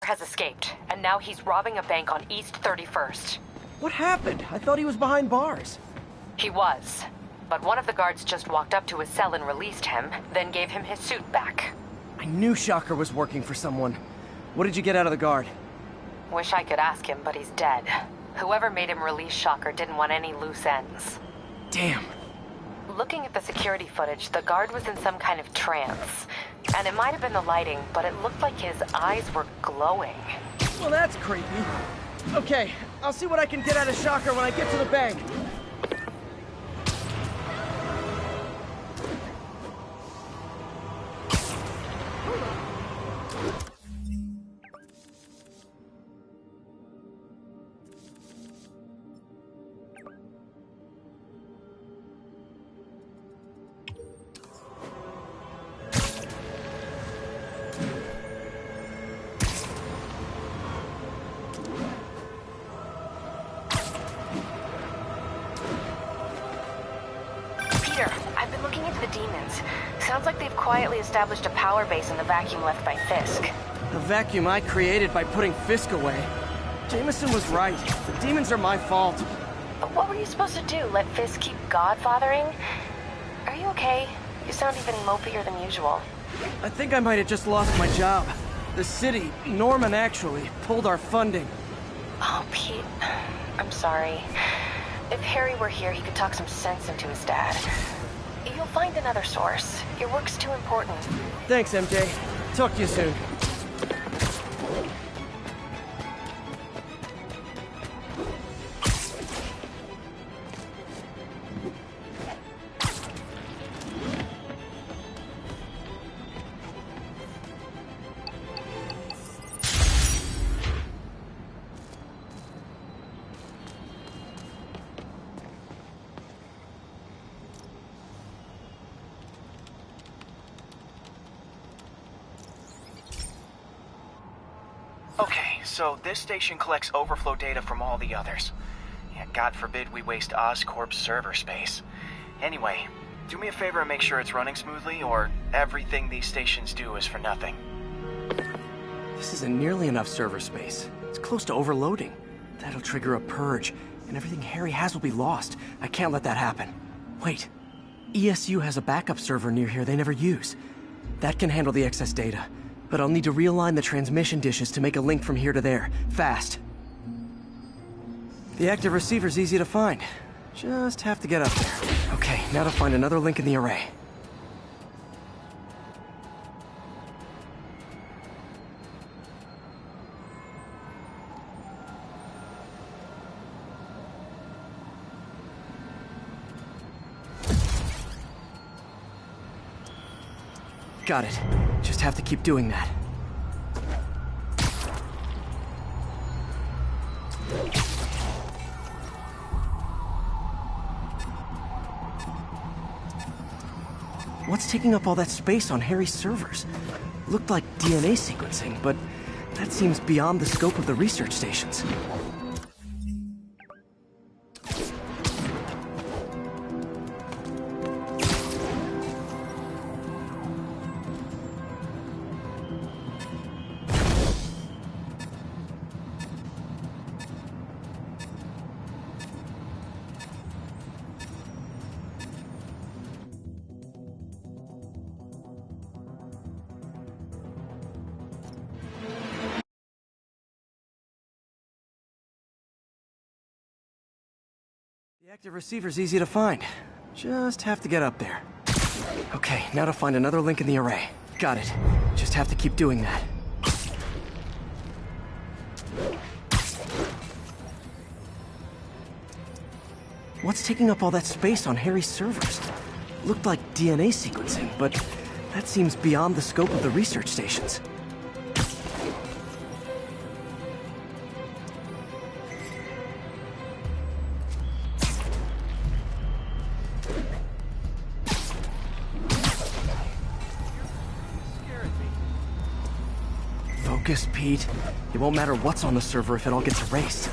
has escaped, and now he's robbing a bank on East 31st. What happened? I thought he was behind bars. He was. But one of the guards just walked up to his cell and released him, then gave him his suit back. I knew Shocker was working for someone. What did you get out of the guard? Wish I could ask him, but he's dead. Whoever made him release Shocker didn't want any loose ends. Damn. Looking at the security footage, the guard was in some kind of trance. And it might have been the lighting, but it looked like his eyes were glowing. Well, that's creepy. Okay, I'll see what I can get out of Shocker when I get to the bank. Sounds like they've quietly established a power base in the vacuum left by Fisk. A vacuum I created by putting Fisk away. Jameson was right. The demons are my fault. But what were you supposed to do? Let Fisk keep godfathering? Are you okay? You sound even mopier than usual. I think I might have just lost my job. The city, Norman actually, pulled our funding. Oh, Pete. I'm sorry. If Harry were here, he could talk some sense into his dad. You'll find another source. Your work's too important. Thanks, MJ. Talk to you soon. Okay, so this station collects overflow data from all the others. Yeah, God forbid we waste Oscorp's server space. Anyway, do me a favor and make sure it's running smoothly, or everything these stations do is for nothing. This isn't nearly enough server space. It's close to overloading. That'll trigger a purge, and everything Harry has will be lost. I can't let that happen. Wait. ESU has a backup server near here they never use. That can handle the excess data. But I'll need to realign the transmission dishes to make a link from here to there, fast. The active receiver's easy to find. Just have to get up there. Okay, now to find another link in the array. Got it. Just have to keep doing that. What's taking up all that space on Harry's servers? Looked like DNA sequencing, but that seems beyond the scope of the research stations. The active receiver's easy to find. Just have to get up there. Okay, now to find another link in the array. Got it. Just have to keep doing that. What's taking up all that space on Harry's servers? Looked like DNA sequencing, but that seems beyond the scope of the research stations. Focus, Pete. It won't matter what's on the server if it all gets erased.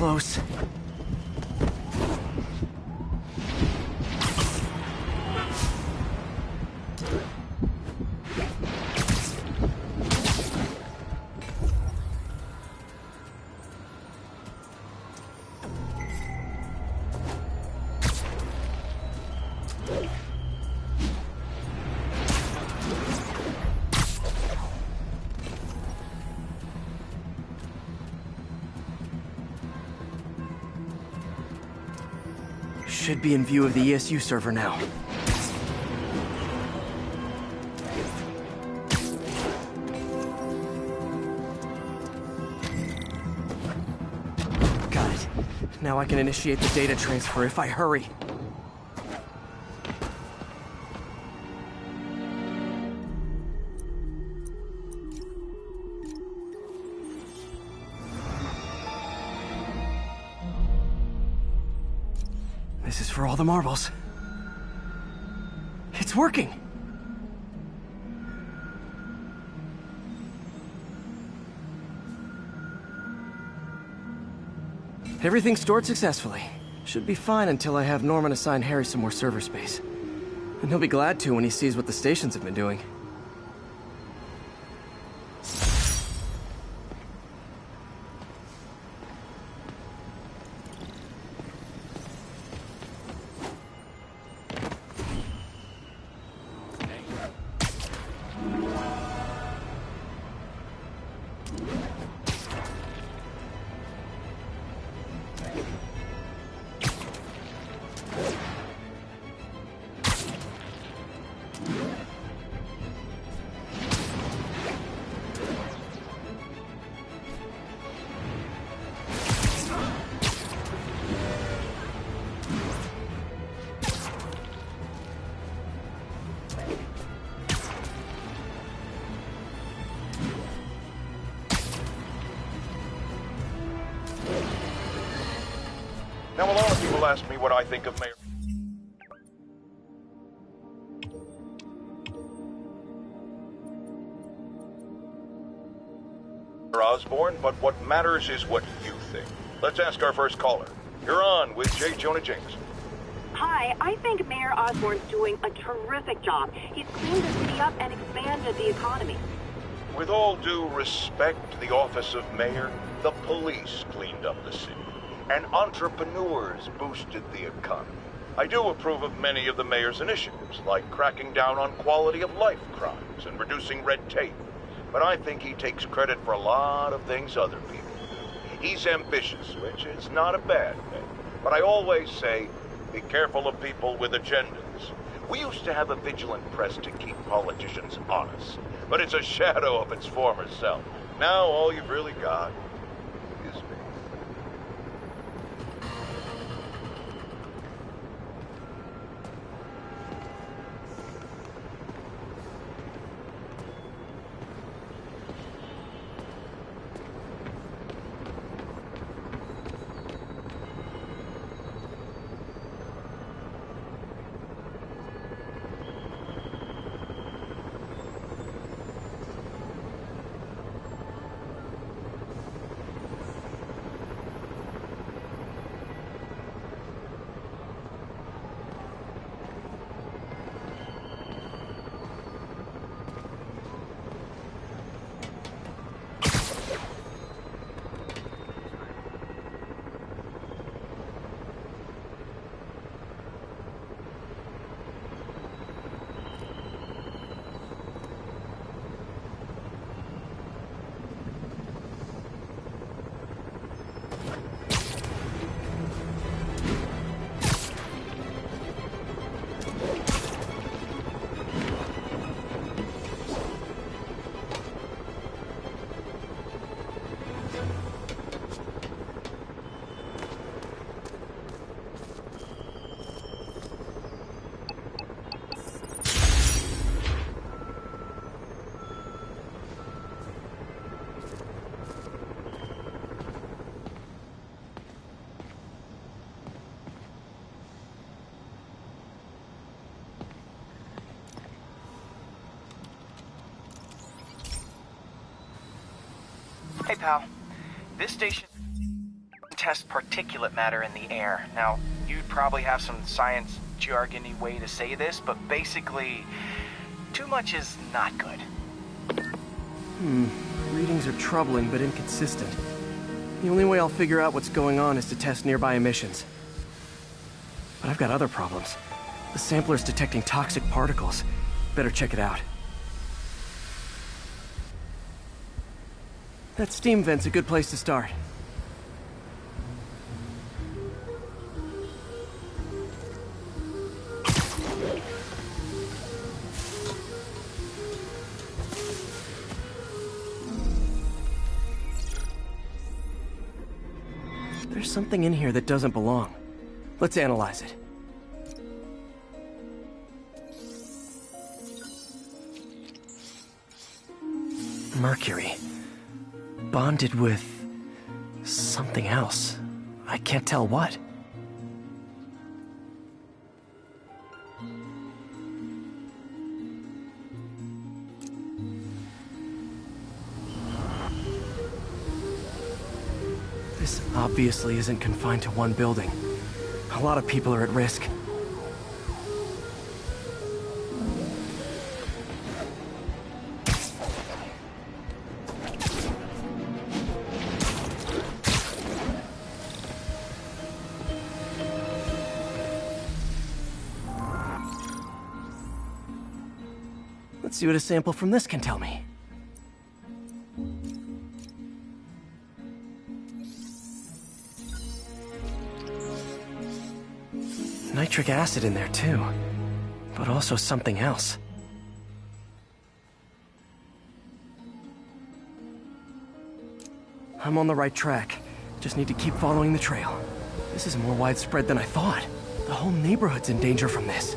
close. Should be in view of the ESU server now. Got it. Now I can initiate the data transfer if I hurry. This is for all the marbles. It's working! Everything stored successfully. Should be fine until I have Norman assign Harry some more server space. And he'll be glad to when he sees what the stations have been doing. Now, a lot of people ask me what I think of Mayor Osborn, but what matters is what you think. Let's ask our first caller. You're on with J. Jonah Jameson. Hi, I think Mayor Osborn's doing a terrific job. He's cleaned the city up and expanded the economy. With all due respect to the office of mayor, the police cleaned up the city, and entrepreneurs boosted the economy. I do approve of many of the mayor's initiatives, like cracking down on quality of life crimes and reducing red tape. But I think he takes credit for a lot of things other people. He's ambitious, which is not a bad thing. But I always say, be careful of people with agendas. We used to have a vigilant press to keep politicians honest, but it's a shadow of its former self. Now all you've really got is me. Hey, pal. This station test particulate matter in the air. Now, you'd probably have some science jargony way to say this, but basically, too much is not good. Readings are troubling but inconsistent. The only way I'll figure out what's going on is to test nearby emissions. But I've got other problems. The sampler's detecting toxic particles. Better check it out. That steam vent's a good place to start. There's something in here that doesn't belong. Let's analyze it. Mercury. Bonded with something else. I can't tell what. This obviously isn't confined to one building. A lot of people are at risk. Let's see what a sample from this can tell me. Nitric acid in there too, but also something else. I'm on the right track. Just need to keep following the trail. This is more widespread than I thought. The whole neighborhood's in danger from this.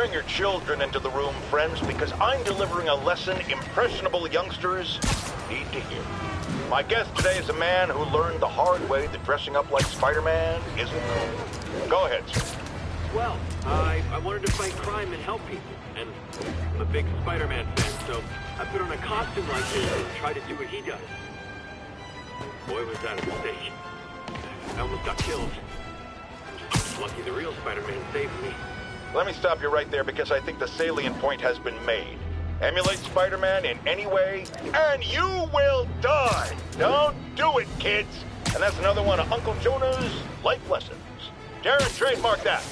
Bring your children into the room, friends, because I'm delivering a lesson impressionable youngsters need to hear. My guest today is a man who learned the hard way that dressing up like Spider-Man isn't cool. Go ahead, sir. Well, I wanted to fight crime and help people, and I'm a big Spider-Man fan, so I put on a costume like this and tried to do what he does. Boy, was that a mistake. I almost got killed. Just lucky the real Spider-Man saved me. Let me stop you right there because I think the salient point has been made. Emulate Spider-Man in any way, and you will die! Don't do it, kids! And that's another one of Uncle Jonah's life lessons. Darren, trademark that.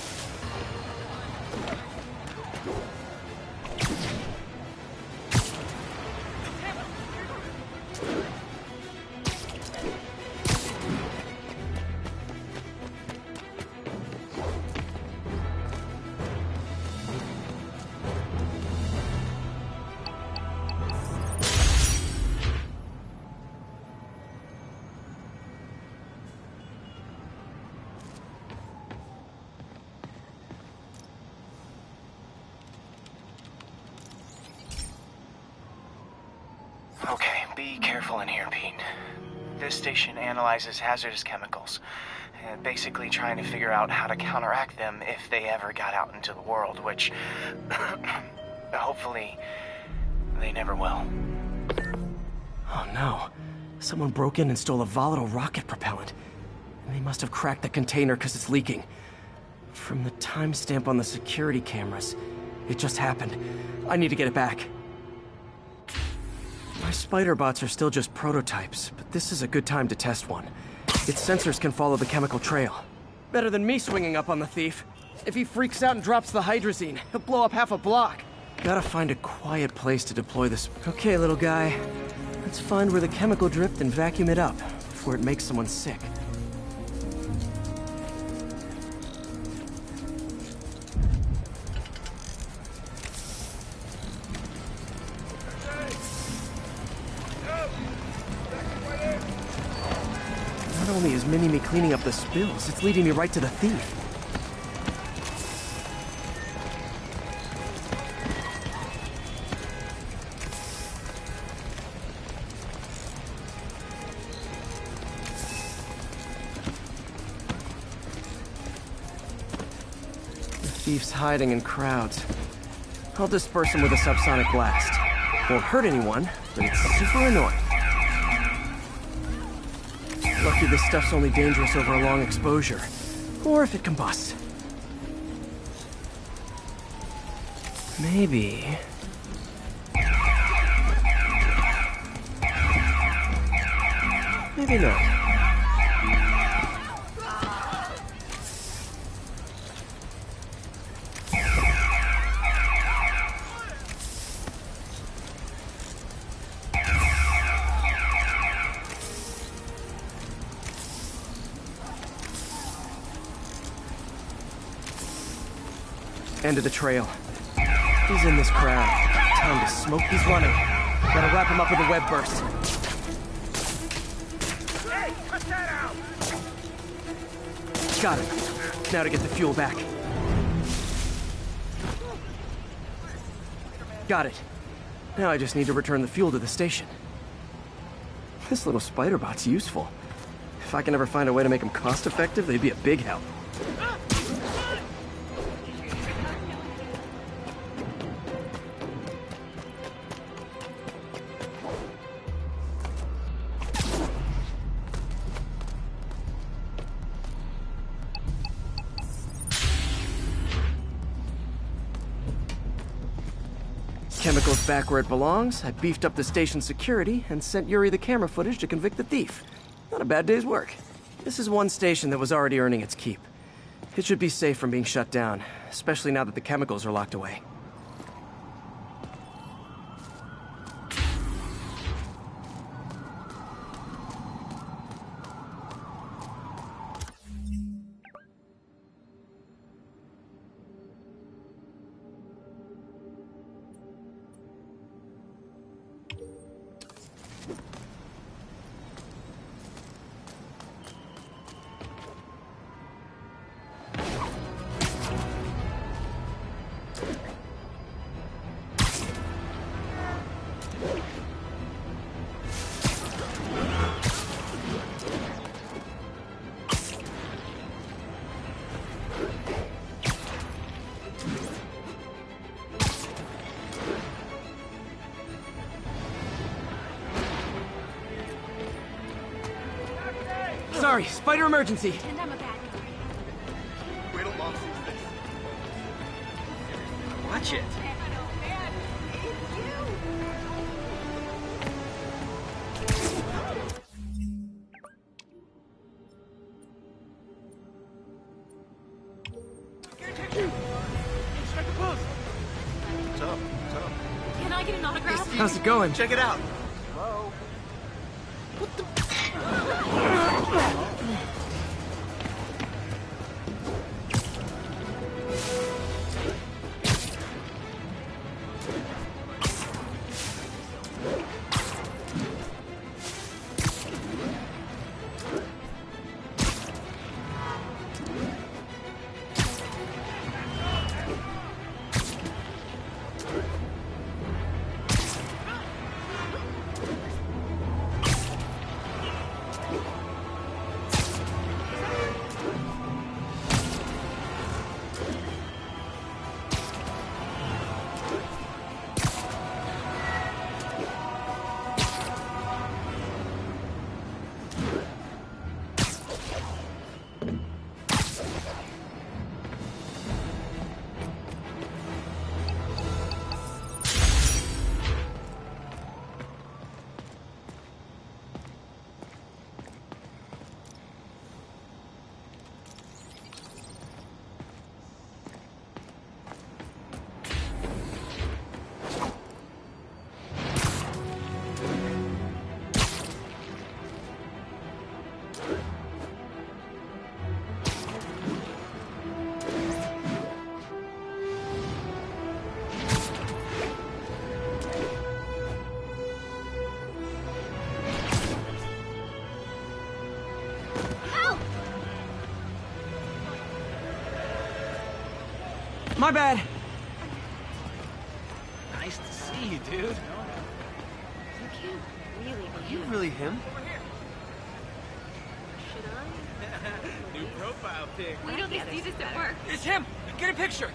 Okay, be careful in here, Pete. This station analyzes hazardous chemicals, basically trying to figure out how to counteract them if they ever got out into the world, which hopefully they never will. Oh no. Someone broke in and stole a volatile rocket propellant. And they must have cracked the container because it's leaking. From the timestamp on the security cameras, it just happened. I need to get it back. My spider bots are still just prototypes, but this is a good time to test one. Its sensors can follow the chemical trail. Better than me swinging up on the thief. If he freaks out and drops the hydrazine, he'll blow up half a block. Gotta find a quiet place to deploy this. Okay, little guy. Let's find where the chemical dripped and vacuum it up before it makes someone sick. Not only is Mini-Me cleaning up the spills, it's leading me right to the thief. The thief's hiding in crowds. I'll disperse him with a subsonic blast. Won't hurt anyone, but it's super annoying. Lucky this stuff's only dangerous over a long exposure. Or if it combusts. Maybe... maybe not. End of the trail. He's in this crowd. Time to smoke. He's running. Gotta wrap him up with a web burst. Hey, cut that out! Got him. Now to get the fuel back. Got it. Now I just need to return the fuel to the station. This little spider bot's useful. If I can ever find a way to make them cost-effective, they'd be a big help. Chemicals back where it belongs. I beefed up the station's security and sent Yuri the camera footage to convict the thief. Not a bad day's work. This is one station that was already earning its keep. It should be safe from being shut down, especially now that the chemicals are locked away. Sorry, spider emergency. Pretend I'm a bad guy. Wait till Mom sees this. Watch it. What's up? What's up? Can I get an autograph? How's it going? Check it out. My bad. Nice to see you, dude. You can't really be You really him? Should I? New profile pic. We don't just do this at work. It's him! Get a picture!